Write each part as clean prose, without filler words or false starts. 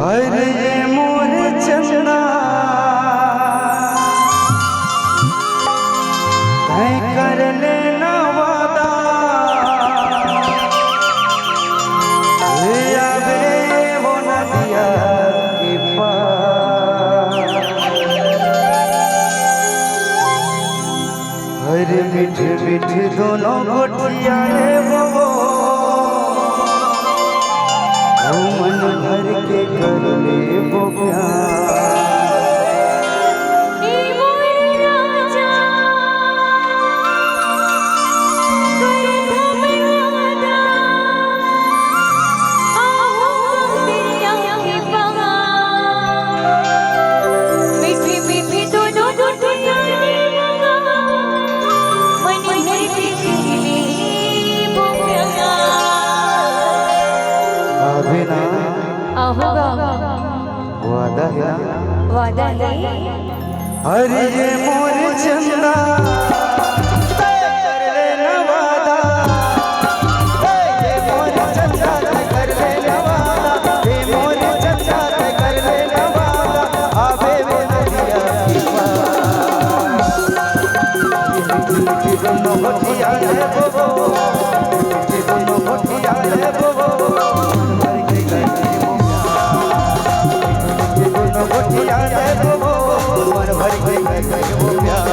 अरे ये मोर चंदा तय कर लेना वादा ले आवे वो नदिया के पार। अरे मीठ मीठ दोनों गोटिया रे वो मन भर के कर ले वो प्यार। वादा है वादा है। अरे ये मोर चंदा कर लेना वादा, ये मोर चंदा कर लेना वादा, ये मोर चंदा कर लेना वादा, आवे वो नदिया के पार। मीठी दोनों गोटिया रे वो, मीठी दोनों गोटिया रे वो, गोटिया रे वो मन भर के वो प्यार।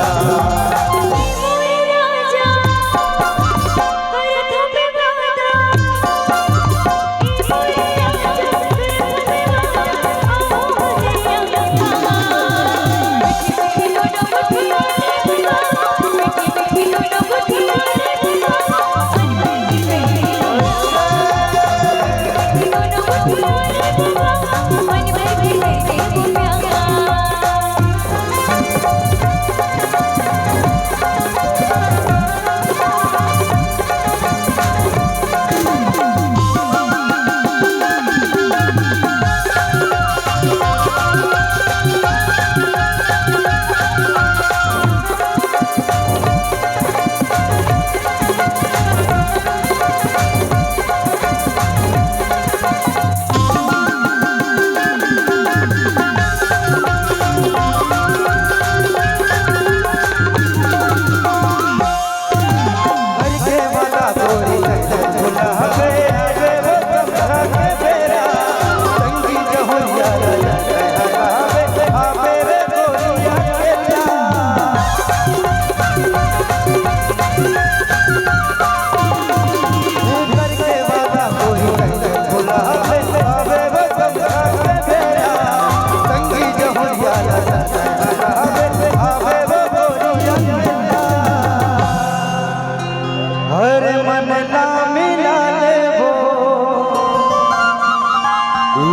हर मन ना मिला ले वो,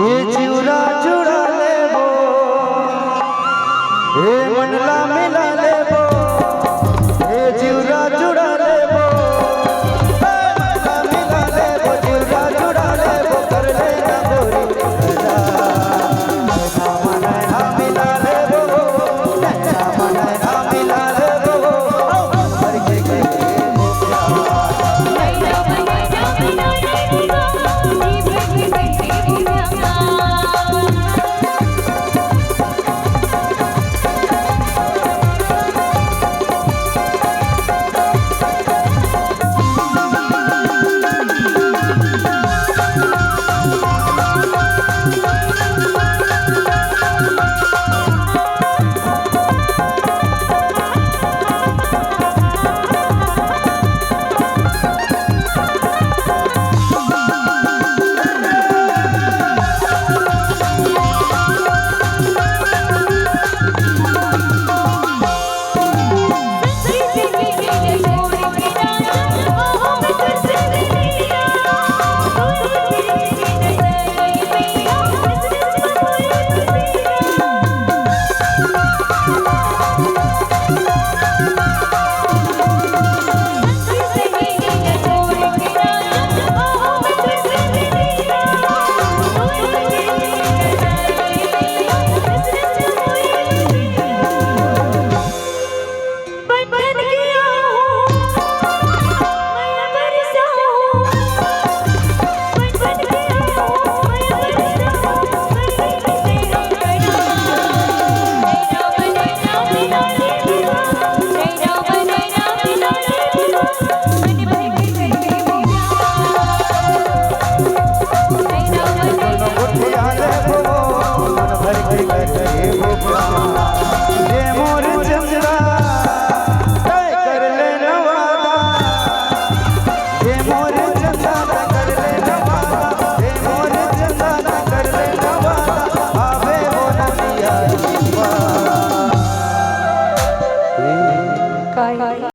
ये चिउरा चुरा ले वो, ये मन ला